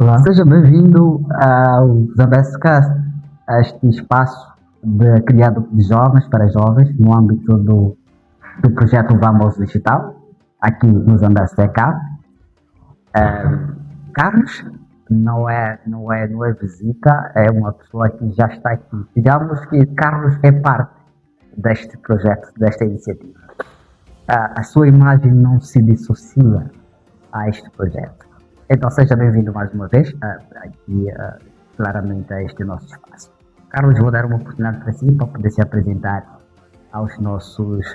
Olá. Seja bem-vindo ao Zambescast, a este espaço criado de jovens para jovens no âmbito do projeto Vamos Digital, aqui no Zambescast. Carlos não é visita, é uma pessoa que já está aqui. Digamos que Carlos é parte deste projeto, desta iniciativa. A sua imagem não se dissocia a este projeto. Então seja bem-vindo mais uma vez aqui, claramente, a este nosso espaço. Carlos, vou dar uma oportunidade para si, para poder se apresentar aos nossos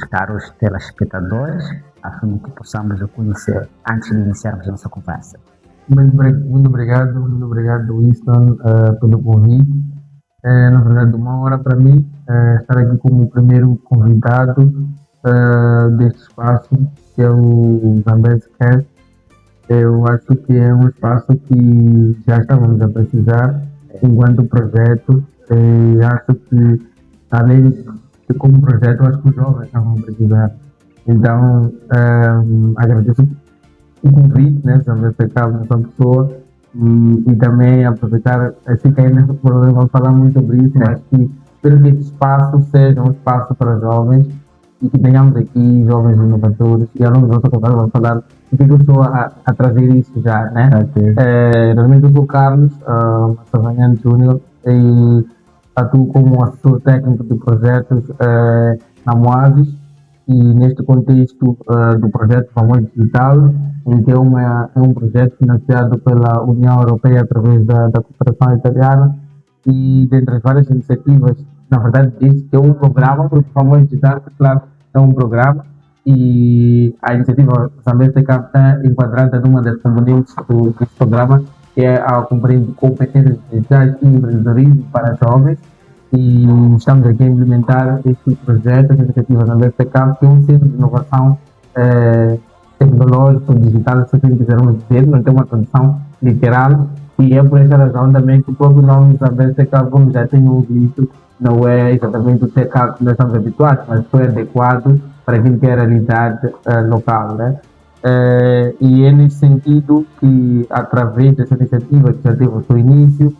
caros telespectadores, a fim de que possamos o conhecer antes de iniciarmos a nossa conversa. Muito obrigado, Winston, pelo convite. Na verdade, uma honra para mim estar aqui como o primeiro convidado deste espaço, que é o Zambescast. Eu acho que é um espaço que já estávamos a precisar enquanto projeto. Acho que, além de como projeto, acho que os jovens estavam a precisar. Então, agradeço o convite, né, também pecar nessa pessoa e também aproveitar, assim que ainda vamos falar muito sobre isso, mas que espero que este espaço seja um espaço para jovens e que tenhamos aqui jovens inovadores e ao longo da nossa conversa vamos falar o que eu estou a trazer isso já, né? Okay. Realmente eu sou o Carlos Massavanhano Júnior e atuo como assessor técnico de projetos na Moasis. E neste contexto do projeto Vamos Digital, em que é um projeto financiado pela União Europeia através da cooperação italiana, e dentre as várias iniciativas, na verdade, este é um programa, porque Vamos Digital, claro, é um programa, e a iniciativa também está enquadrada numa das componentes deste programa, que é a componente de competências digitais e empreendedorismo para jovens. E estamos aqui a implementar este projeto, esta iniciativa na BFCAP, que é um centro de inovação tecnológico, digital, se assim quisermos dizer, não tem uma tradução literal, e é por essa razão também que o próprio nome da BFCAP, como já tenho visto, não é exatamente o TECAP que nós estamos habituados, mas foi adequado para aquilo que é a realidade local, né? E é nesse sentido que, através dessa iniciativa, que já teve o seu início,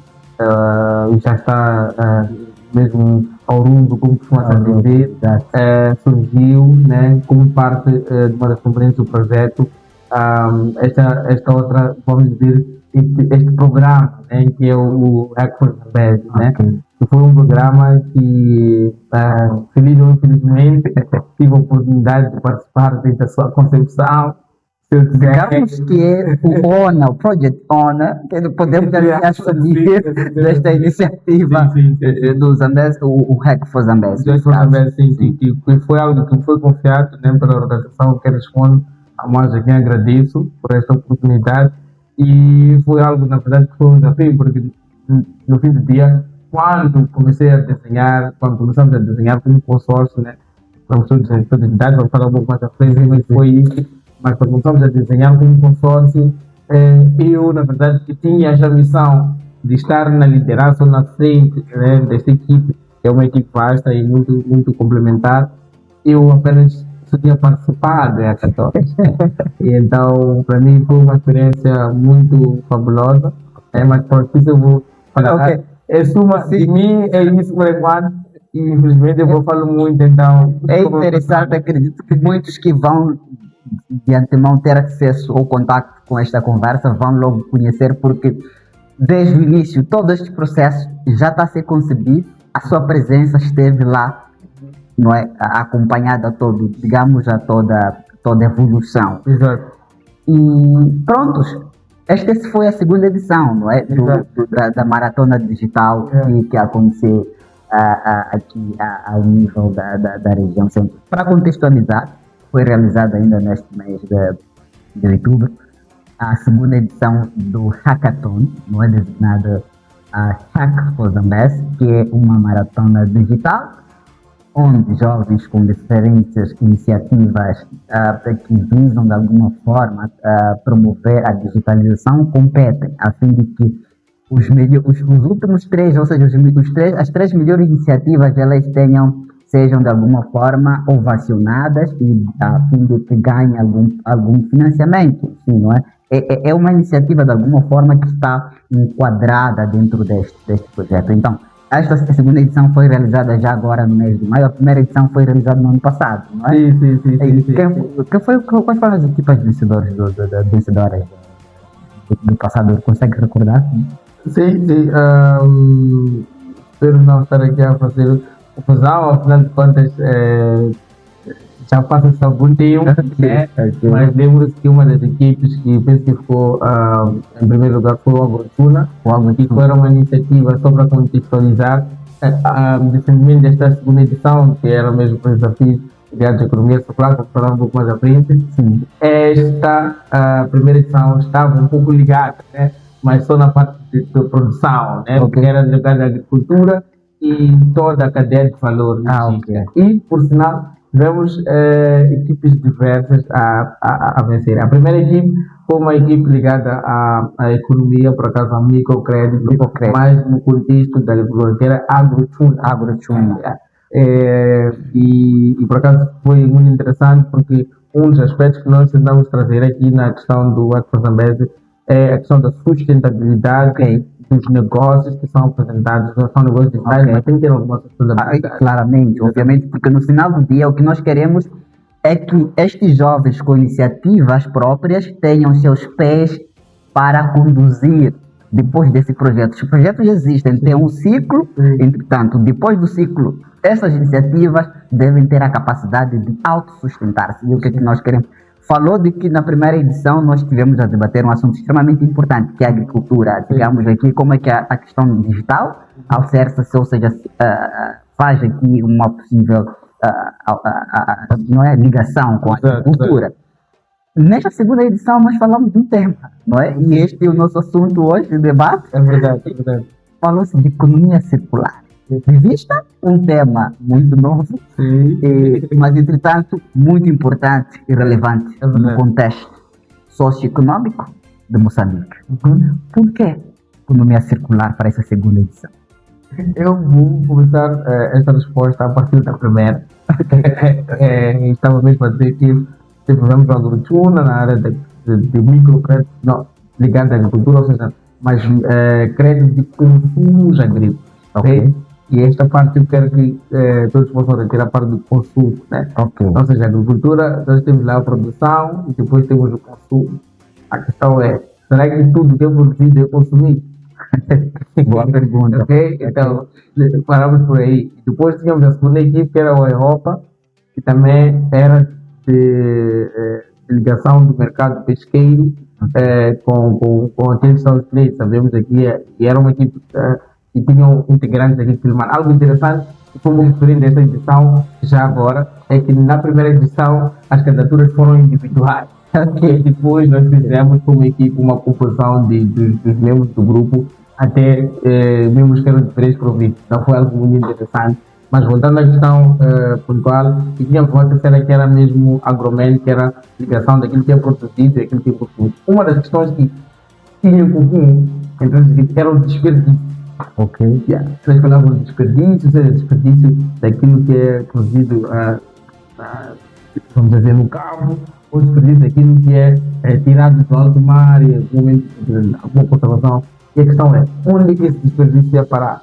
e já está mesmo ao rumo, como costuma-se dizer, surgiu, né, como parte de uma das componentes do projeto, esta outra, vamos dizer, este programa, né, que é o Hack for Zambezi, né, que foi um programa que, feliz ou infelizmente, tive a oportunidade de participar da sua concepção. Digamos que é o ONA, o Project ONA, que podemos assumir desta iniciativa do Zambezi, o Hack for Zambezi. Sim. Que foi algo que foi confiado, né, pela organização que responde a mais a quem agradeço por esta oportunidade, e foi algo, na verdade, que foi um desafio, porque no fim do dia, quando começamos a desenhar como um consórcio, né, professor de identidade, vamos falar um pouco mais à frente, mas foi isso. Mas quando começamos a desenhar como um consórcio, eu, na verdade, que tinha essa missão de estar na liderança ou na frente, né, desta equipe, que é uma equipe vasta e muito, muito complementar, eu apenas só tinha participado da hackathon. E então, para mim, foi uma experiência muito fabulosa, mas por isso eu vou falar. É suma de mim, é isso por enquanto, e infelizmente eu vou falar muito, então... É interessante, acredito que muitos que vão de antemão ter acesso ou contato com esta conversa vão logo conhecer, porque desde o início todo este processo já está a ser concebido, a sua presença esteve lá, não é, acompanhada digamos, a toda a evolução. Exato. E prontos, esta foi a segunda edição, não é, da Maratona Digital que aconteceu aqui ao nível da região centro. Para contextualizar, foi realizada ainda neste mês de outubro a segunda edição do Hackathon, não é, designada a Hack for Zambezi, que é uma maratona digital onde jovens com diferentes iniciativas que visam de alguma forma promover a digitalização competem, a fim de que os últimos três, ou seja, as três melhores iniciativas, elas sejam de alguma forma ovacionadas e a fim de que ganhem algum financiamento, sim, não é? é uma iniciativa de alguma forma que está enquadrada dentro deste projeto. Então, esta segunda edição foi realizada já agora no mês de maio, a primeira edição foi realizada no ano passado, não é? Sim. Quais foram as equipas vencedoras do passado? Consegue recordar? Sim. Espero não estar aqui a fazer confusão, afinal de contas, já passa-se algum tempo, né? Mas lembro-se que uma das equipes que penso que ficou em primeiro lugar foi o Agrotuna, que foi uma iniciativa só para contextualizar o desenvolvimento desta segunda edição, que era mesmo para o desafio de economia circular, vou falar um pouco mais à frente. Sim. Esta primeira edição estava um pouco ligada, né? Mas só na parte de produção, né? Porque era ligada à agricultura e toda a cadeia de valor. E, por sinal, tivemos equipes diversas a vencer. A primeira equipe foi uma equipe ligada à economia, por acaso, ao microcrédito, mas no contexto da agricultura, que era Agrotuna. E por acaso foi muito interessante, porque um dos aspectos que nós tentamos trazer aqui na questão do Acto Zambeze é a questão da sustentabilidade dos negócios que são apresentados. Não são negócios digitais, mas tem que ter alguma sustentabilidade. Claramente, obviamente, porque no final do dia o que nós queremos é que estes jovens com iniciativas próprias tenham seus pés para conduzir depois desse projeto. Os projetos existem, tem um ciclo, entretanto, depois do ciclo, essas iniciativas devem ter a capacidade de autossustentar-se. E o que é que nós queremos? Falou de que na primeira edição nós tivemos a debater um assunto extremamente importante, que é a agricultura. Digamos aqui como é que a questão digital alicerça-se, ou seja, faz aqui uma possível não é, ligação com a agricultura. Nesta segunda edição nós falamos de um tema, não é? E este é o nosso assunto hoje de debate. É verdade. Falou-se de economia circular. De vista, um tema muito novo, mas entretanto muito importante e relevante no contexto socioeconômico de Moçambique. Por que economia circular para essa segunda edição? Eu vou começar esta resposta a partir da primeira. Estava mesmo a dizer que tivemos o Agrotuna na área de microcrédito, não, ligado à agricultura, ou seja, mas crédito de consumos agrícolas. Okay? E esta parte eu quero que todos possam retirar a parte do consumo, né? Ou seja, a agricultura, nós temos lá a produção e depois temos o consumo. A questão é, será que tudo que é produzido é consumido? Boa pergunta. Então, paramos por aí. Depois tínhamos a segunda equipe, que era a Europa, que também era de ligação do mercado pesqueiro com aqueles que são os clientes. Sabemos aqui, e era uma equipe que tinham integrantes aqui de Filmar. Algo interessante, que foi muito diferente dessa edição, já agora, é que na primeira edição as candidaturas foram individuais. E depois nós fizemos como equipe uma composição dos membros do grupo, até membros que eram diferentes províncias. Então foi algo muito interessante. Mas voltando à questão pontual, e tínhamos uma terceira que era mesmo agroman, que era a ligação daquilo que é produzido e aquilo que é consumido. Uma das questões que tinha em comum entre as equipes era o desperdício. Nós falávamos de desperdício, ou seja, desperdício daquilo que é produzido, vamos dizer, no campo, ou desperdício daquilo que é tirado do alto mar e alguma conservação. E a questão é, onde é que esse desperdício ia parar?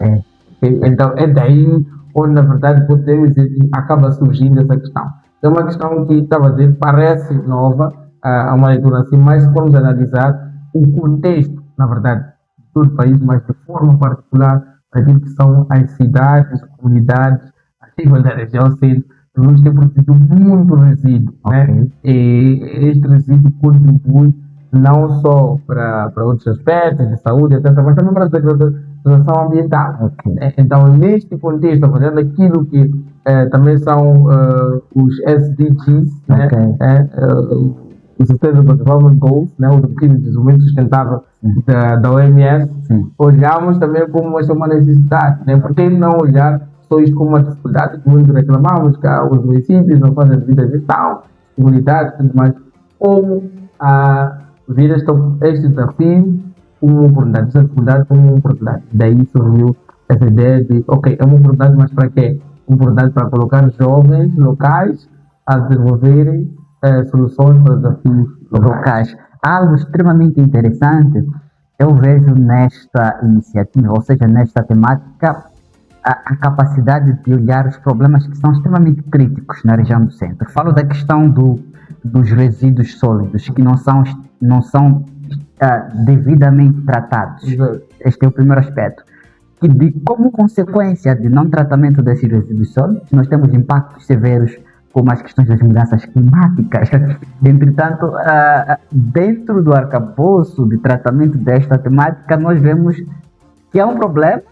Então é daí onde, na verdade, podemos dizer que acaba surgindo essa questão. É uma questão que, estava a dizer, parece nova, a uma leitura assim, mas se formos analisar o contexto, na verdade, de todo o país, mas de forma particular, aquilo que são as cidades, as comunidades, a nível da região centro, vamos ter produzido muito resíduo, né? E este resíduo contribui não só para outros aspectos de saúde, etc., mas também para a preservação ambiental. Então, neste contexto, fazendo aquilo que também são os SDGs, né? Os Sustainable Development Goals, né? Os Objetivos de Desenvolvimento Sustentável da OMS, olhamos também como esta é uma necessidade, né? Por que não olhar só isto como uma dificuldade que muito reclamamos, que os municípios não fazem a devida gestão, comunidades, tudo mais, como ver este desafio como uma oportunidade, essa dificuldade como uma oportunidade. Daí surgiu essa ideia de, é uma oportunidade, mas para quê? Uma oportunidade para colocar jovens locais a desenvolverem soluções para desafios locais. algo extremamente interessante eu vejo nesta iniciativa, ou seja, nesta temática, a capacidade de olhar os problemas que são extremamente críticos na região do centro. Falo da questão dos resíduos sólidos, que não são devidamente tratados. Exato. Este é o primeiro aspecto. E como consequência de não tratamento desses resíduos sólidos, nós temos impactos severos como as questões das mudanças climáticas. Entretanto, dentro do arcabouço de tratamento desta temática, nós vemos que é um problema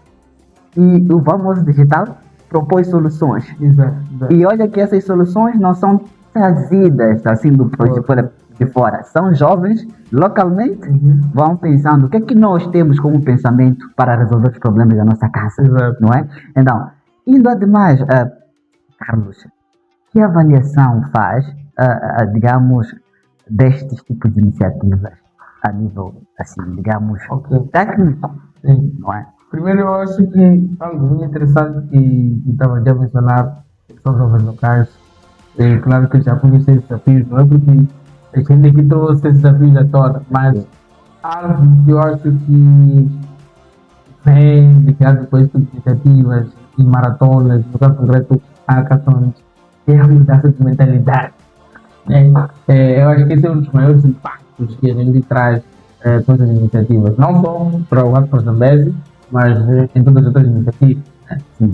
e o Vamos Digital propõe soluções. Exato. E olha que essas soluções não são trazidas assim do de fora. São jovens, localmente, vão pensando o que é que nós temos como pensamento para resolver os problemas da nossa casa. Exato. Não é? Então, indo ademais, Carlos, que avaliação faz, digamos, destes tipos de iniciativas a nível, assim, digamos, técnico? Sim. Não é? Primeiro, eu acho que algo muito interessante que estava já a mencionar são jovens locais. É claro que já conheci esses desafios, não é porque a gente aqui trouxe esses desafios à tona, mas algo que eu acho que vem de criar depois de iniciativas e maratonas, no caso concreto, hackathons, é a mudança de mentalidade. Eu acho que esse é um dos maiores impactos que a gente traz com essas iniciativas, não só para o Hack for Zambezi, mas em todas as outras iniciativas.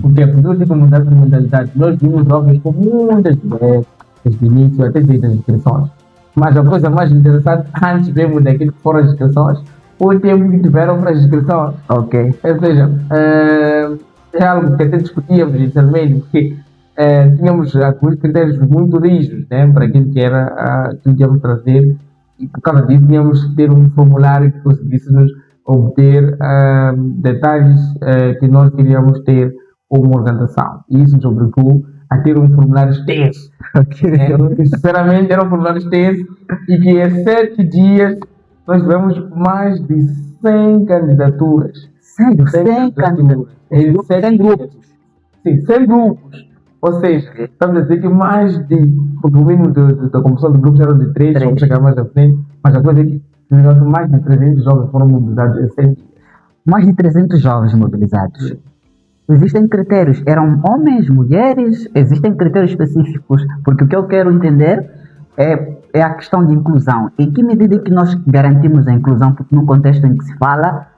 Porque nós temos mudança de mentalidade. Nós vimos jovens com muitas ideias, desde o início até desde as inscrições. Mas a coisa mais interessante, antes mesmo daquilo que foram as inscrições, o tempo que tiveram para as inscrições. Ok. Ou seja, é algo que até discutíamos inicialmente, porque tínhamos alguns critérios muito rígidos, né, para aquilo que era aquilo que íamos trazer, e por causa disso tínhamos que ter um formulário que conseguisse-nos obter detalhes que nós queríamos ter como organização. E isso nos obrigou a ter um formulário extenso. Sinceramente, era um formulário extenso e que em 7 dias nós tivemos mais de 100 candidaturas. Sério? 100 candidaturas? 100 grupos? Sim, 100 grupos. Ou seja, estamos a dizer que mais de, porque o mínimo da composição do grupo eram de 3, vamos chegar mais à frente, mas a coisa é que mais de 300 jovens foram mobilizados em 100 dias. Mais de 300 jovens mobilizados. Sim. Existem critérios? Eram homens, mulheres? Existem critérios específicos? Porque o que eu quero entender é a questão de inclusão. Em que medida que nós garantimos a inclusão? Porque num contexto em que se fala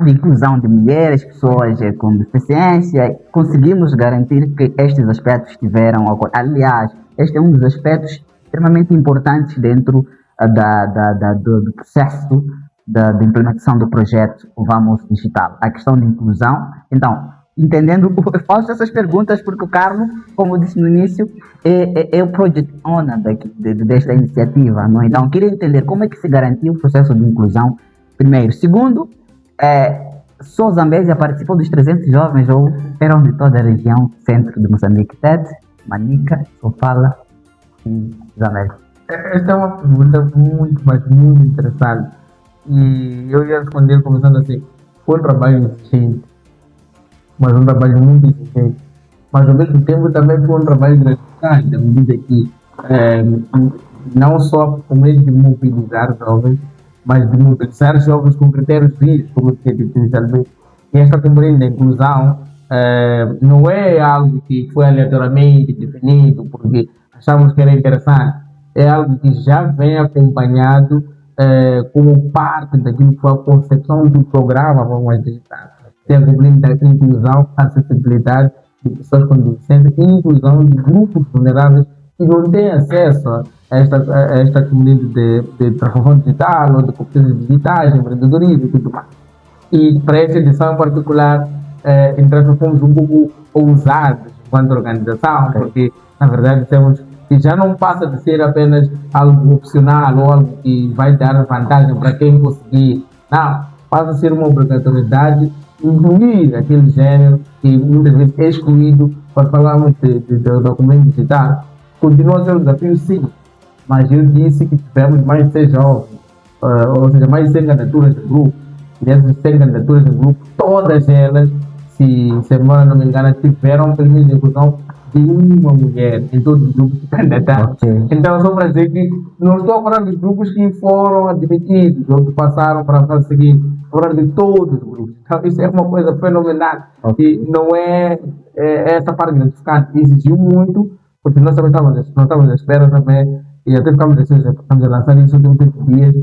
de inclusão de mulheres, pessoas com deficiência, conseguimos garantir que estes aspectos estiveram... Aliás, este é um dos aspectos extremamente importantes dentro do processo da implementação do projeto Vamos Digital, a questão de inclusão. Então, entendendo, eu faço essas perguntas porque o Carlos, como eu disse no início, é o project owner desta iniciativa, não é? Então, queria entender como é que se garantiu o processo de inclusão, primeiro. Segundo, só Zambésia participou dos 300 jovens ou eram de toda a região centro de Moçambique, Tete, Manica, Sofala e Zambésia? Esta é uma pergunta muito, mas muito interessante. E eu ia responder começando assim: foi um trabalho exigente, mas um trabalho muito exigente. Mas ao mesmo tempo também foi um trabalho gratificante, à medida que não só com meio de mobilizar jovens, mas de mobilizar jovens com critérios rígidos, como eu tinha dito inicialmente. E esta componente da inclusão não é algo que foi aleatoriamente definido porque achávamos que era interessante. É algo que já vem acompanhado como parte daquilo que foi a concepção do programa Vamos Digital. Tem a componente da inclusão, acessibilidade de pessoas com deficiência e inclusão de grupos vulneráveis que não têm acesso a esta componente de transformação digital ou de competências digitais, empreendedorismo e tudo mais. E para essa edição em particular, nós fomos um pouco ousados enquanto organização, porque na verdade temos que já não passa de ser apenas algo opcional ou algo que vai dar vantagem para quem conseguir. Não, passa a ser uma obrigatoriedade incluir aquele gênero que muitas vezes é excluído quando falamos de documento digital. Continua a ser um desafio, sim, mas eu disse que tivemos mais de 6 jovens, ou seja, mais de 100 candidaturas de grupo. E dessas 100 candidaturas de grupo, todas elas, se a memória não me engana, tiveram pelo menos inclusão de uma mulher em todos os grupos que candidataram. Ok. Então, só para dizer que não estou a falar dos grupos que foram admitidos ou que passaram para a fase seguinte, estou a falar de todos os grupos. Então, isso é uma coisa fenomenal. E não é essa parte gratificante. Exigiu muito, porque nós também estávamos à espera também, e até ficamos a lançar isso nos últimos dias,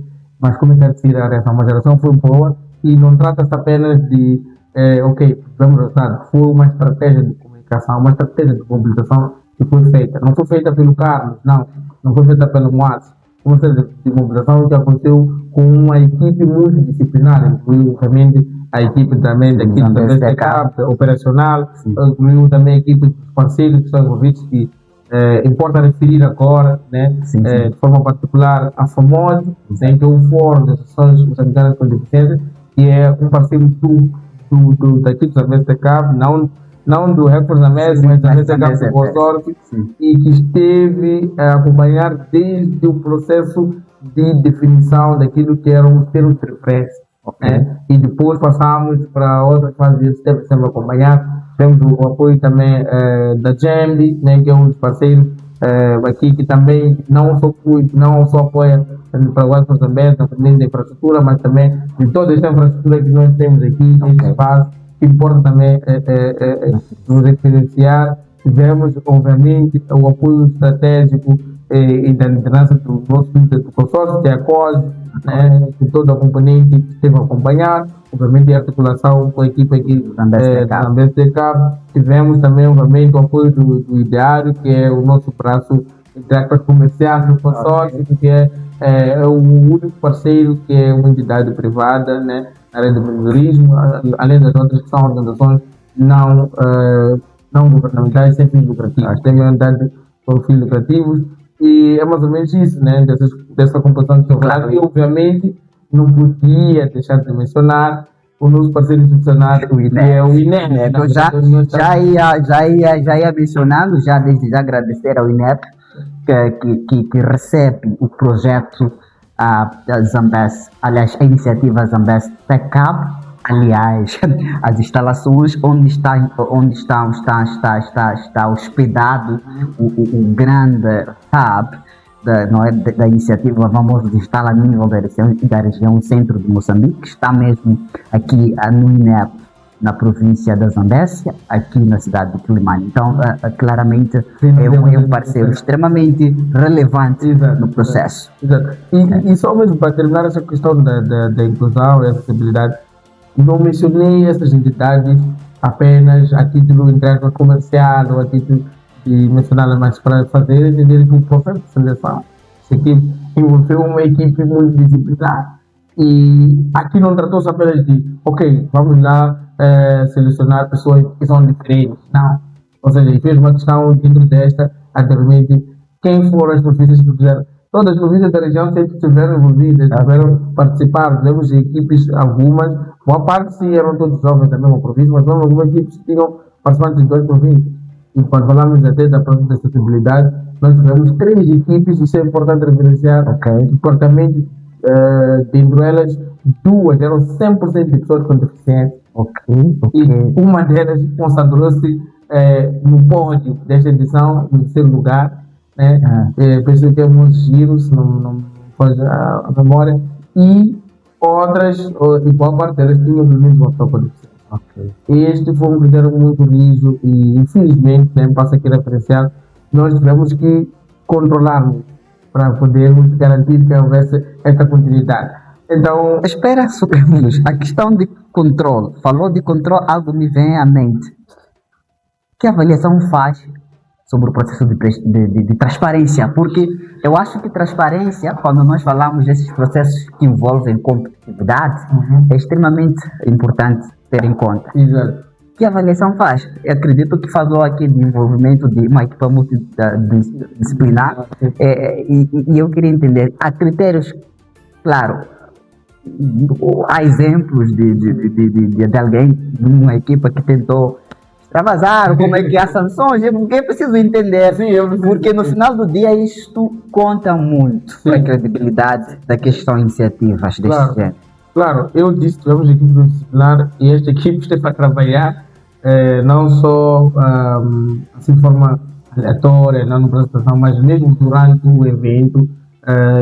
mas como é que é de a reação? Uma geração foi boa e não trata-se apenas de, ok, vamos lançar, foi uma estratégia de comunicação, uma estratégia de mobilização que foi feita. Não foi feita pelo Carlos, não foi feita pelo Moaz. Foi uma estratégia de mobilização que aconteceu com uma equipe multidisciplinar, incluiu realmente a equipe também da equipe da STK, operacional, incluiu também a equipe dos parceiros que estão envolvidos, que importa referir agora, né, de forma particular, a FAMOD, né, que é o Fórum das Associações Moçambicanas com Deficiência, que é um parceiro da equipe da STK, não do Records da Mesa, mas da STK do consórcio, e que esteve a acompanhar desde o processo de definição daquilo que eram os termos de referência. E depois passamos para outra fase desse tempo, sempre acompanhar. Temos o apoio também da Gembi, né, que é um dos parceiros aqui que também não só apoia para o Records da Mesa, nem da infraestrutura, mas também de toda esta infraestrutura que nós temos aqui, neste espaço. Importa também nos referenciar. Tivemos, obviamente, o apoio estratégico e da liderança do nosso do consórcio, que é a COS, né, que toda a componente esteve a acompanhar, obviamente, a articulação com a equipe aqui da BSTK. Tivemos também, obviamente, o apoio do Ideário, que é o nosso braço entre aspas comercial do consórcio, que é o único parceiro que é uma entidade privada, né, na área do empreendedorismo, além das outras que são organizações não governamentais sem fins lucrativos. Tem uma entidade com fins lucrativos e é mais ou menos isso, né, dessa composição de claro. E obviamente não podia deixar de mencionar o nosso parceiro institucional, que é o INEP. Então, já ia mencionando, já desde já agradecer ao INEP que recebe o projeto da Zambes, aliás, a iniciativa Zambes Tech Hub, aliás, as instalações onde está hospedado o grande hub da iniciativa Vamos instalar a nível da região centro de Moçambique, que está mesmo aqui no INEP, na província da Zambésia, aqui na cidade de Quilimane. Então, claramente, é um parceiro extremamente relevante no processo. Exato. E só mesmo para terminar essa questão da inclusão e acessibilidade, não mencionei essas entidades apenas a título de comercial ou a título de mencioná-las, mas para fazer entender que o processo de seleção envolveu uma equipe multidisciplinar. E aqui não tratou-se apenas de, ok, vamos lá selecionar pessoas que são diferentes. Não. Ou seja, ele fez uma questão dentro desta, anteriormente, quem foram as províncias que fizeram. Todas as províncias da região sempre estiveram envolvidas, tiveram participado. Temos equipes, algumas, boa parte sim eram todos jovens da mesma província, mas algumas equipes que tinham participantes de 2 províncias. E quando falamos até da própria acessibilidade, nós tivemos 3 equipes, isso é importante referenciar, importantemente, dentro delas, 2 eram 100% de pessoas com deficiência. E uma delas consagrou-se no pódio desta edição, no 3º lugar. Penso que é um giro, se não foge a memória. E outras, e boa parte delas tinham pelo menos uma pessoa com deficiência. Este foi um critério muito rijo e, infelizmente, passa aqui a referenciar, nós tivemos que controlarmos para podermos garantir que houvesse esta continuidade. Então, espera só a questão de controle. Falou de controle, algo me vem à mente. Que avaliação faz sobre o processo de transparência? Porque eu acho que transparência, quando nós falamos desses processos que envolvem competitividade, é extremamente importante ter em conta. Exato. Que avaliação faz? Eu acredito que falou aqui de envolvimento de uma equipa multidisciplinar e eu queria entender, há critérios, claro, há exemplos de alguém, de uma equipa que tentou extravasar, como é que há sanções, porque é preciso entender, porque no final do dia isto conta muito para a credibilidade da questão iniciativas deste género. Claro, eu disse que tivemos equipe disciplinar e esta equipe está para trabalhar não só assim de forma aleatória, não na apresentação, mas mesmo durante o evento.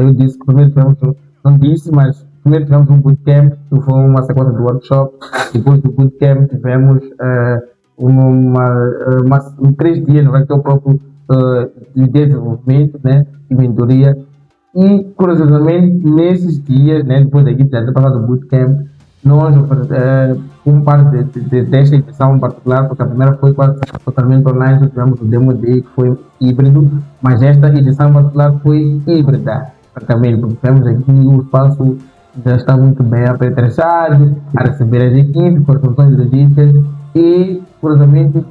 Eu disse que primeiro tivemos, não disse, mas primeiro tivemos um bootcamp, que foi uma sequência de workshop. Depois do bootcamp tivemos um 3 dias, não é, que é o próprio de desenvolvimento, né, e mentoria. E, curiosamente, nesses dias, né, depois da equipe já ter passado o bootcamp, nós, como parte desta edição em particular, porque a primeira foi quase totalmente online, nós tivemos o Demo Day, que foi híbrido, mas esta edição em particular foi híbrida, praticamente, porque temos aqui o espaço já está muito bem apetrechado, a receber as equipes, com as funções logísticas, e, curiosamente,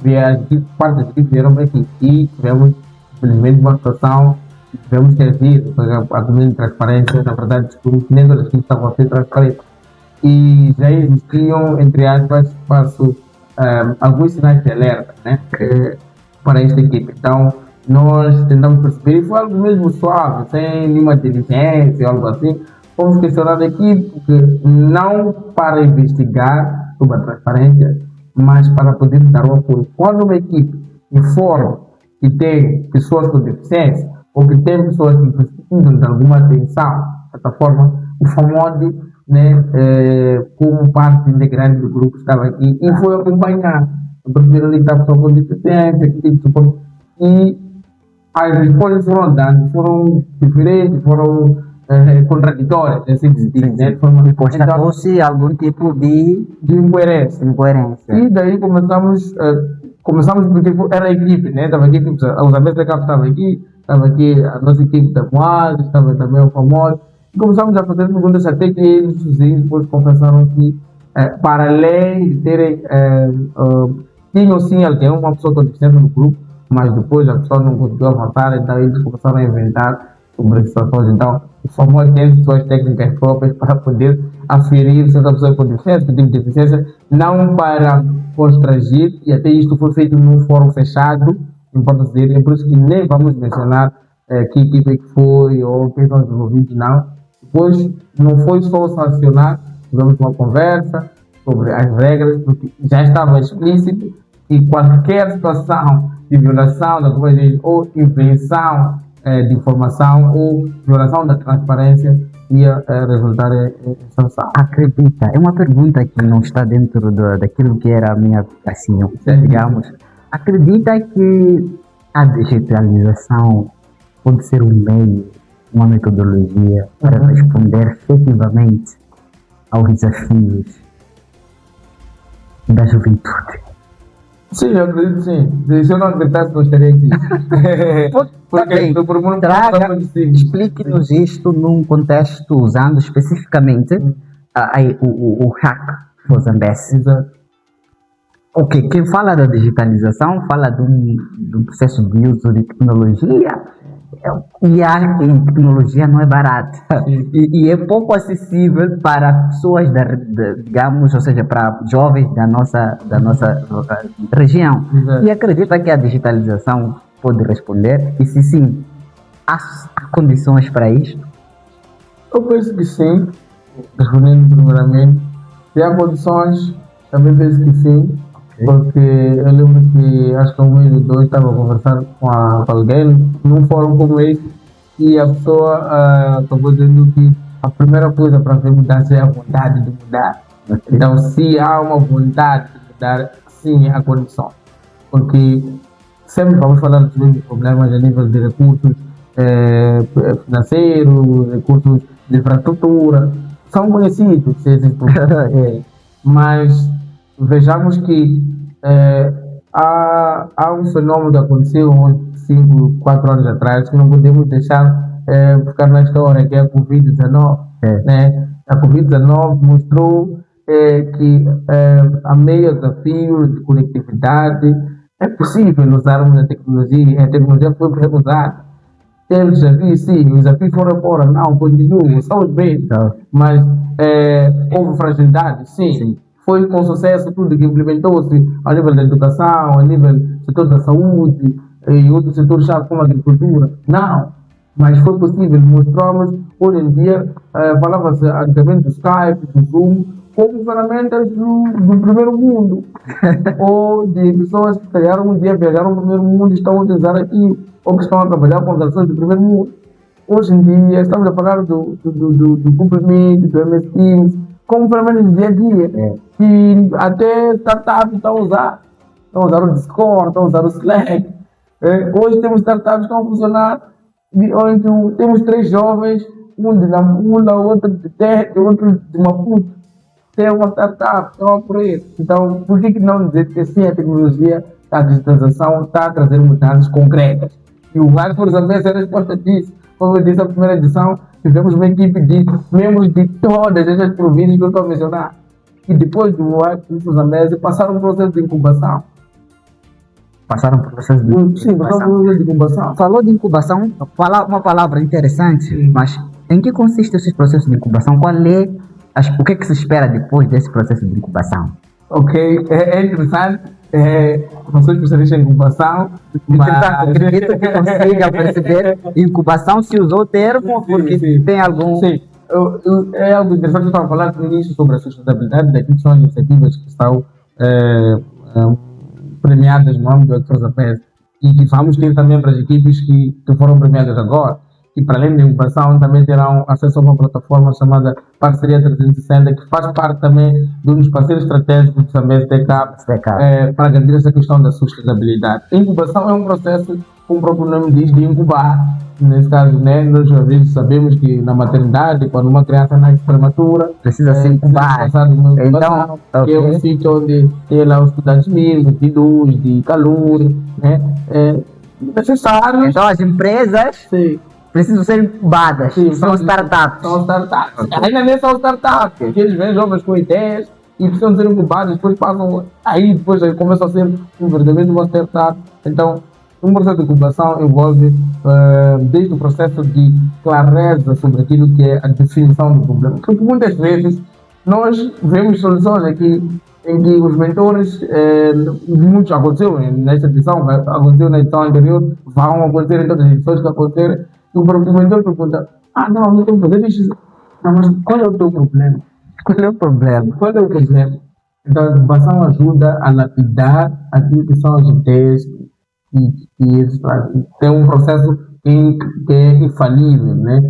parte das equipes vieram para aqui, e tivemos, infelizmente, uma situação que tivemos que agir, a comida de transparência, na verdade, nem todas as equipes estavam a ser transparentes. E já existiam, entre aspas, alguns sinais de alerta, né, para esta equipe. Então, nós tentamos perceber, e foi algo mesmo suave, sem nenhuma diligência, algo assim. Fomos questionar a equipe, porque não para investigar sobre a transparência, mas para poder dar o apoio. Quando uma equipe informa que tem pessoas com deficiência, ou que tem pessoas que precisam de alguma atenção, de certa forma, o FAMOD, né, como parte integrante do grupo, estava aqui e foi acompanhar, perceber onde está a pessoa com deficiência, que tipo de suporte. E as respostas foram dadas, foram diferentes, foram contraditórias, assim que se diz, né? E constatou-se algum tipo de incoerência. E daí começamos porque era a equipe, né? Estava aqui, os amigos da CAP estavam aqui, estava aqui a nossa equipe da Moaz, estava também o FAMOD. E começamos a fazer perguntas até que eles depois confessaram que, para além de terem, tinham sim alguém, uma pessoa com deficiência no grupo, mas depois a pessoa não conseguiu avançar, então eles começaram a inventar sobre as situações. Então, o FAMOD tem suas técnicas próprias para poder aferir se essa pessoa é com deficiência, que tipo de deficiência, não para constrangir, e até isto foi feito num fórum fechado, importa dizer, é por isso que nem vamos mencionar que equipe que foi ou quem são os envolvidos, não. Depois, não foi só sancionar, tivemos uma conversa sobre as regras, porque já estava explícito que qualquer situação de violação da comunidade ou invenção de informação ou violação da transparência ia resultar em sanção. Acredita, é uma pergunta que não está dentro daquilo que era a minha, assim, digamos. Acredita que a digitalização pode ser um meio, uma metodologia para responder efetivamente aos desafios da juventude? Sim, eu acredito sim. Se eu não acreditasse, não estaria aqui. Explique-nos isto num contexto usando especificamente o hack for Zambesi. Exato. Ok, quem fala da digitalização fala de um processo de uso de tecnologia, e a tecnologia não é barata e é pouco acessível para pessoas digamos, ou seja, para jovens da nossa região. Exato. E acredita que a digitalização pode responder? E se sim, há condições para isto? Eu penso que sim, respondendo primeiramente. Se há condições, também penso que sim. Porque eu lembro que acho que 1 mês ou 2 estava a conversar com alguém num fórum como esse e a pessoa acabou dizendo que a primeira coisa para fazer mudança é a vontade de mudar. Então, se há uma vontade de mudar, sim, há condições. Porque sempre vamos falar dos mesmos problemas a nível de recursos financeiros, recursos de infraestrutura, são conhecidos esses problemas. Mas vejamos que há um fenômeno que aconteceu uns 5, 4 anos atrás que não podemos deixar ficar na história, que é a Covid-19. Né? A Covid-19 mostrou que há meios desafios de conectividade, é possível usarmos a tecnologia foi bem usada. Temos desafios, sim, os desafios foram embora, não, continuam, estamos bem, mas houve fragilidade, sim. Foi com sucesso tudo que implementou-se a nível da educação, a nível do setor da saúde e outros setores-chave como a agricultura. Não, mas foi possível. Mostramos, hoje em dia, falava-se antigamente do Skype, do Zoom, como ferramentas do primeiro mundo, ou de pessoas que criaram um dia, viajaram para o primeiro mundo e estão a utilizar aqui, ou que estão a trabalhar com as ações do primeiro mundo. Hoje em dia estamos a falar do cumprimento, do MS Teams, como ferramentas do dia a dia, que até startups estão a usar o Discord, estão a usar o Slack. Hoje temos startups que estão a funcionar, onde temos 3 jovens, um de Nampula, outro de Terra e outro de Maputo. Tem uma startup, estão por isso. Então, por que não dizer que sim, a tecnologia, a digitalização está a trazer mudanças concretas? E o Hardcore também é a resposta disso. Como eu disse na primeira edição, tivemos uma equipe de membros de todas essas províncias que eu estou a mencionar. E depois do Hardcore Zambésia passaram um processo de incubação. Passaram por processo de Sim, passaram por processo de incubação. Falou de incubação, uma palavra interessante, mas em que consiste esse processo de incubação? O que é que se espera depois desse processo de incubação? Ok, é interessante. Não sou especialista em incubação, mas acredito que consiga perceber. Incubação se usou o termo porque sim. Tem algum... Sim, é algo interessante. Eu estava a falar no início sobre a sustentabilidade, daqui que são as iniciativas que estão premiadas no âmbito do Hector Zapes, e que vamos ter também para as equipes que foram premiadas agora, que para além da incubação também terão acesso a uma plataforma chamada Parceria 360, que faz parte também de um dos parceiros estratégicos do Zambésia TK, para garantir essa questão da sustentabilidade. A incubação é um processo, como o próprio nome diz, de incubar. Nesse caso, né, nós às vezes sabemos que na maternidade, quando uma criança nasce prematura, precisa ser incubar. Então, que é um sítio onde tem lá os cuidados mínimos, de luz, de calor, né, necessários. Então as empresas precisam ser incubadas. São startups. Ainda nem são startups, porque eles vêm jovens com ideias e precisam ser incubados, depois passam depois começam a ser verdadeiramente uma startup. Então, um processo de incubação envolve desde o processo de clareza sobre aquilo que é a definição do problema. Porque muitas vezes nós vemos soluções aqui em que os mentores, muitos aconteceu nesta edição, aconteceu na edição anterior, vão acontecer em todas as edições que acontecerem, e o próprio mentor pergunta, não tenho que fazer isso. Não, mas qual é o teu problema? Qual é o problema? Então a incubação ajuda a lapidar aquilo que são as ideias que tem um processo que é infalível, né?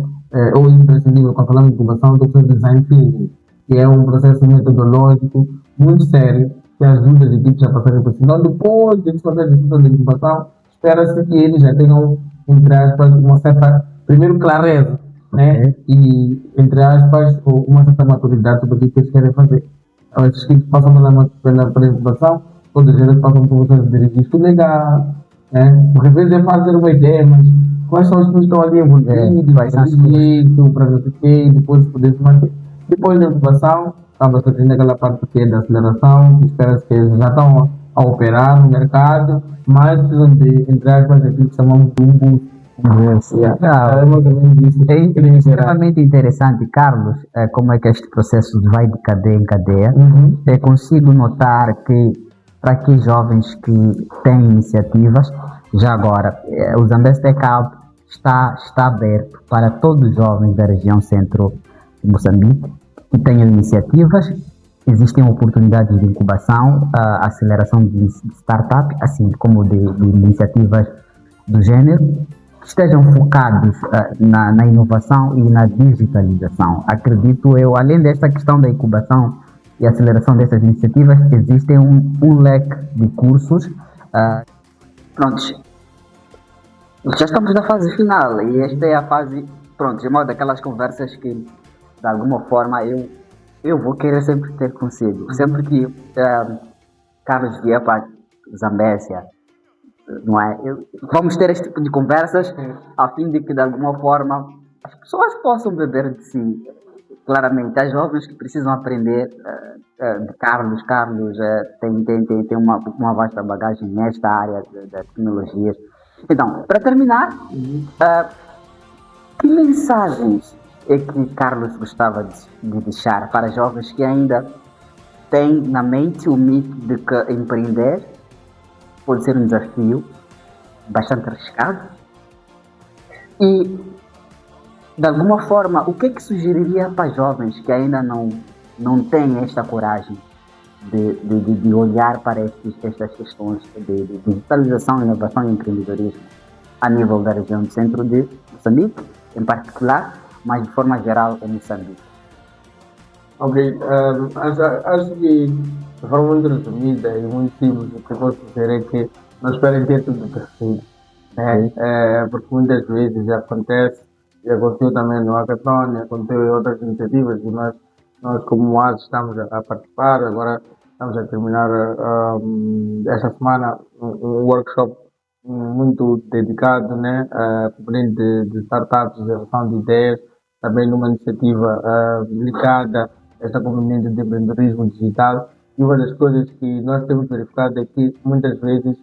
Ou imprescindível. Quando falamos de incubação, do design thinking, que é um processo metodológico muito sério que ajuda as equipes a passarem por isso. Então, depois de fazer a decisão de incubação, espera-se que eles já tenham, entre aspas, uma certa, primeiro, clareza, né? E, entre aspas, uma certa maturidade sobre o que eles querem fazer. Então, esses equipes passam pela incubação, todas elas passam por um processo de registro legal, né? Porque às vezes é fazer uma ideia, mas quais são os que estão ali envolvidos, quais são os para não sei o quê, depois poder se manter. Depois da incubação, estava fazendo aquela parte que é da aceleração, que espera-se que eles já estão a operar no mercado, mas precisam de, entre aspas, aquilo que chamamos de um boost. É extremamente interessante, Carlos, como é que este processo vai de cadeia em cadeia. Consigo notar que para aqueles jovens que têm iniciativas, já agora, o Zambésia TK está aberto para todos os jovens da região centro de Moçambique que tenham iniciativas. Existem oportunidades de incubação, aceleração de startup, assim como de iniciativas do gênero, que estejam focados na inovação e na digitalização. Acredito eu, além desta questão da incubação e aceleração dessas iniciativas, existem um leque de cursos. Prontos, já estamos na fase final e esta é a fase, pronto, de modo daquelas conversas que, de alguma forma, eu vou querer sempre ter consigo. Sempre que Carlos vier para Zambésia, não é? Vamos ter este tipo de conversas a fim de que, de alguma forma, as pessoas possam beber de si. Claramente, há jovens que precisam aprender de Carlos. Carlos tem uma vasta bagagem nesta área das tecnologias. Então, para terminar, que mensagens é que Carlos gostava de deixar para jovens que ainda têm na mente o mito de que empreender pode ser um desafio bastante arriscado? E, de alguma forma, o que é que sugeriria para jovens que ainda não não têm esta coragem de olhar para estas questões de digitalização, inovação e empreendedorismo a nível da região do centro de Moçambique, em particular, mas de forma geral em Moçambique. Ok, acho que de forma muito resumida e muito simples, o que eu posso dizer é que não esperem ter tudo perfeito, né? Porque muitas vezes acontece, e aconteceu também no Hackathon, e aconteceu em outras iniciativas, e nós como MOAS estamos a participar, agora estamos a terminar esta semana um workshop muito dedicado, né, a componente de startups, geração de ideias, também numa iniciativa ligada a esta componente de empreendedorismo digital. E uma das coisas que nós temos verificado é que muitas vezes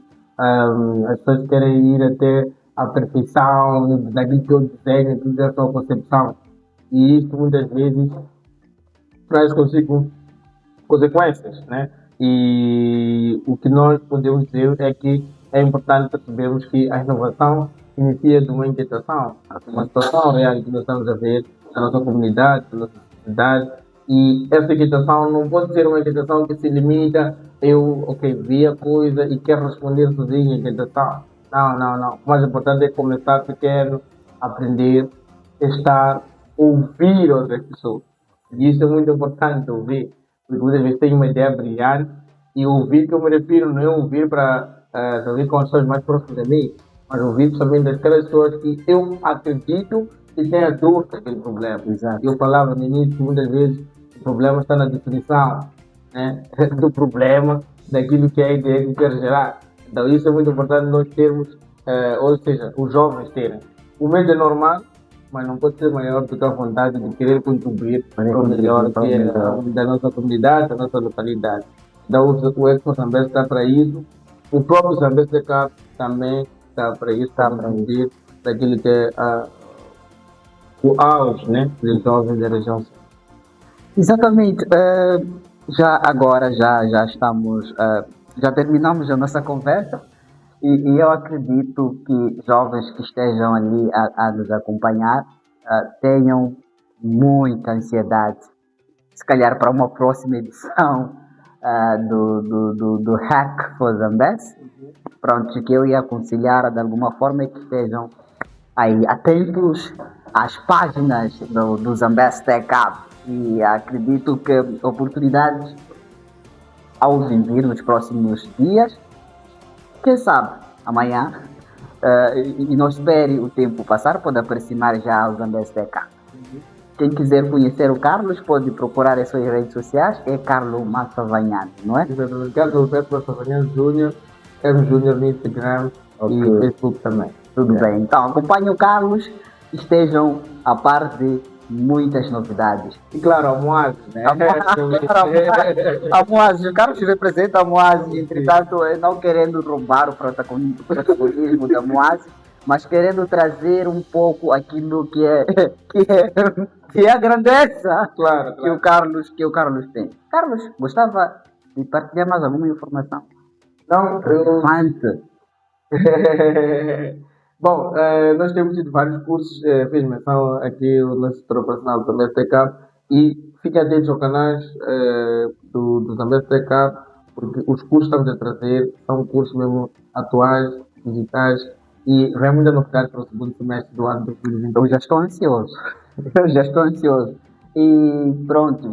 as pessoas querem ir até a perfeição daquilo que eu desenho, aquilo que é a sua concepção. E isso muitas vezes traz consigo consequências, né? E o que nós podemos dizer é que é importante percebermos que a inovação inicia de uma inquietação, uma situação real que nós estamos a ver na nossa comunidade, na nossa sociedade, e essa inquietação não pode ser uma inquietação que se limita eu, ok, vi a coisa e quero responder sozinho a inquietação. Não, não, não. O mais importante é começar pequeno, aprender, testar, ouvir outras pessoas. E isso é muito importante, ouvir. Porque muitas vezes tenho uma ideia brilhante e ouvir que eu me refiro não é ouvir para ouvir com as pessoas mais próximas de mim, mas ouvir também daquelas pessoas que eu acredito que têm a dor daquele problema. Exato. Eu falava no início, muitas vezes o problema está na definição, né, do problema, daquilo que é a ideia que eu quero gerar. Então isso é muito importante nós termos, ou seja, os jovens terem. O medo é normal, mas não pode ser maior do que a vontade de querer contribuir para o melhor que é da nossa comunidade, da nossa localidade. Então o Expo Zambésia está para isso, o próprio Zambésia Cup também está para isso, para contribuir daquilo que é o auge, né, dos jovens da região. Exatamente. Já agora já estamos, já terminamos a nossa conversa e eu acredito que jovens que estejam ali a nos acompanhar tenham muita ansiedade, se calhar para uma próxima edição do Hack for Zambésia. Pronto, que eu ia aconselhar de alguma forma que estejam aí atentos às páginas do Zambésia Tech Hub. E acredito que oportunidades ao vir nos próximos dias, quem sabe amanhã, e não espere o tempo passar, pode aproximar já ao Zambésia Tech Hub. Quem quiser conhecer o Carlos pode procurar as suas redes sociais, é Carlos Massavanhado, não é? Exatamente, Carlos Alberto Massavanhado Júnior, Carlos Júnior no Instagram e Facebook também. Tudo bem, então acompanhem o Carlos, estejam a par de muitas novidades. E claro, a Moaz, né? A Moaz, o Carlos representa a Moaz, entretanto, não querendo roubar o protagonismo da Moaz, mas querendo trazer um pouco aquilo que é a grandeza que o Carlos tem. Carlos, gostava de partilhar mais alguma informação? Não, eu... Fante. Bom, nós temos tido vários cursos, fiz menção aqui o nosso profissional do Zambésia Tech Hub e fiquem atentos ao canais do Zambésia Tech Hub, porque os cursos que estamos a trazer são cursos mesmo atuais, digitais e vem muita novidade para o segundo semestre do ano 2020. Eu já estou ansioso. E pronto,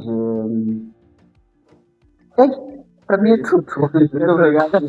para mim é tudo. Muito obrigado.